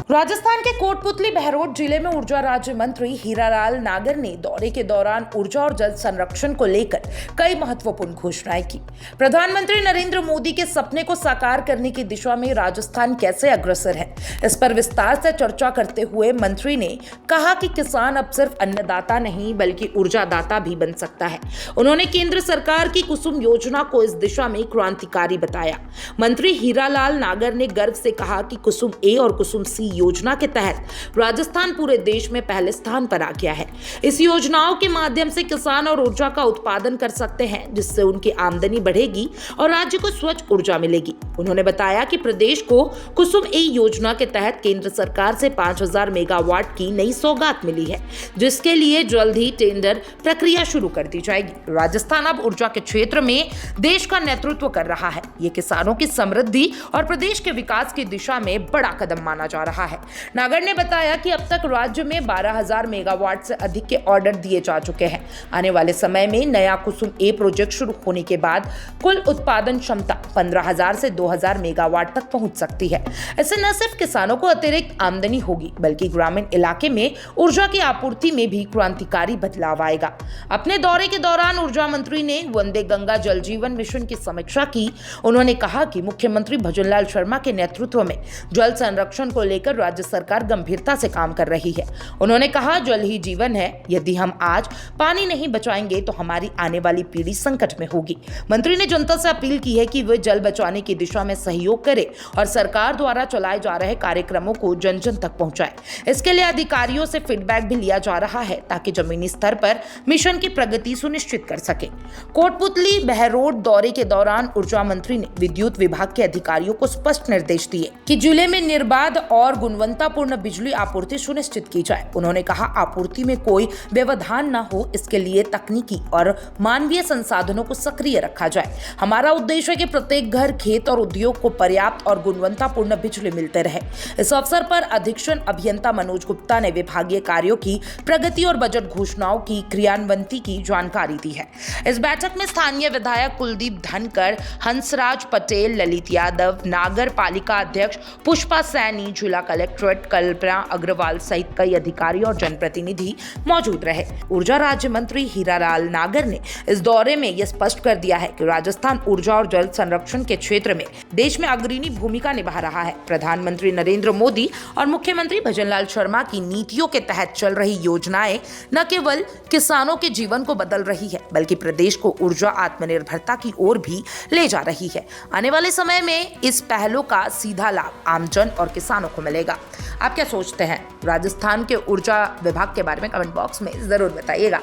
राजस्थान के कोटपुतली बहरोड जिले में ऊर्जा राज्य मंत्री हीरालाल नागर ने दौरे के दौरान ऊर्जा और जल संरक्षण को लेकर कई महत्वपूर्ण घोषणाएं की। प्रधानमंत्री नरेंद्र मोदी के सपने को साकार करने की दिशा में राजस्थान कैसे अग्रसर है, इस पर विस्तार से चर्चा करते हुए मंत्री ने कहा कि किसान अब सिर्फ अन्नदाता नहीं बल्कि ऊर्जादाता भी बन सकता है। उन्होंने केंद्र सरकार की कुसुम योजना को इस दिशा में क्रांतिकारी बताया। मंत्री हीरालाल नागर ने गर्व से कहा कि कुसुम ए और कुसुम सी योजना के तहत राजस्थान पूरे देश में पहले स्थान पर आ गया है। इस योजनाओं के माध्यम से किसान और ऊर्जा का उत्पादन कर सकते हैं, जिससे उनकी आमदनी बढ़ेगी और राज्य को स्वच्छ ऊर्जा मिलेगी। उन्होंने बताया कि प्रदेश को कुसुम ए योजना के तहत केंद्र सरकार से 5000 मेगावाट की नई सौगात मिली है, जिसके लिए जल्द ही टेंडर प्रक्रिया शुरू कर दी जाएगी। राजस्थान अब ऊर्जा के क्षेत्र में देश का नेतृत्व कर रहा है। ये किसानों की समृद्धि और प्रदेश के विकास की दिशा में बड़ा कदम माना जा रहा है। नागर ने बताया कि अब तक राज्य में 12000 मेगावाट से अधिक के ऑर्डर दिए जा चुके हैं। आने वाले समय में नया कुसुम ए प्रोजेक्ट शुरू होने के बाद कुल उत्पादन क्षमता 15000 से 2000 मेगावाट तक पहुंच सकती है। इससे न सिर्फ किसानों को अतिरिक्त आमदनी होगी बल्कि ग्रामीण इलाके में ऊर्जा की आपूर्ति में भी क्रांतिकारी बदलाव आएगा। अपने दौरे के दौरान ऊर्जा मंत्री ने वंदे गंगा जल जीवन मिशन की समीक्षा की। उन्होंने कहा कि मुख्यमंत्री भजनलाल शर्मा के नेतृत्व में जल संरक्षण को लेकर राज्य सरकार गंभीरता से काम कर रही है। उन्होंने कहा, जल ही जीवन है। यदि हम आज पानी नहीं बचाएंगे तो हमारी आने वाली पीढ़ी संकट में होगी। मंत्री ने जनता से अपील की है कि वे जल बचाने की दिशा में सहयोग करें और सरकार द्वारा चलाए जा रहे कार्यक्रमों को जन जन तक पहुंचाए। इसके लिए अधिकारियों से फीडबैक भी लिया जा रहा है ताकि जमीनी स्तर पर मिशन की प्रगति सुनिश्चित कर सके। कोटपुतली बहरोड दौरे के दौरान ऊर्जा मंत्री ने विद्युत विभाग के अधिकारियों को स्पष्ट निर्देश दिए कि जिले में निर्बाध और गुणवत्तापूर्ण बिजली आपूर्ति सुनिश्चित की जाए। उन्होंने कहा, आपूर्ति में कोई व्यवधान न हो, इसके लिए तकनीकी और मानवीय संसाधनों को सक्रिय रखा जाए। हमारा उद्देश्य है कि प्रत्येक घर, खेत और उद्योग को पर्याप्त और गुणवत्तापूर्ण बिजली मिलते रहे। इस अवसर पर अधीक्षण अभियंता मनोज गुप्ता ने विभागीय कार्यों की प्रगति और बजट घोषणाओं की क्रियान्वयन की जानकारी दी है। इस बैठक में स्थानीय विधायक कुलदीप धनकर, हंसराज पटेल, ललित यादव, नागर पालिका अध्यक्ष पुष्पा सैनी, जिला कलेक्ट्रेट कल्पना अग्रवाल सहित कई अधिकारी और जनप्रतिनिधि मौजूद रहे। ऊर्जा राज्य मंत्री हीरालाल नागर ने इस दौरे में यह स्पष्ट कर दिया है कि राजस्थान ऊर्जा और जल संरक्षण के क्षेत्र में देश में अग्रणी भूमिका निभा रहा है। प्रधानमंत्री नरेंद्र मोदी और मुख्यमंत्री भजनलाल शर्मा की नीतियों के तहत चल रही योजनाएं न केवल किसानों के जीवन को बदल रही है बल्कि प्रदेश को ऊर्जा आत्मनिर्भरता की ओर भी ले जा रही है। आने वाले समय में इस पहलों का सीधा लाभ आमजन और किसानों को मिलेगा। आप क्या सोचते हैं राजस्थान के ऊर्जा विभाग के बारे में? कमेंट बॉक्स में जरूर बताइएगा।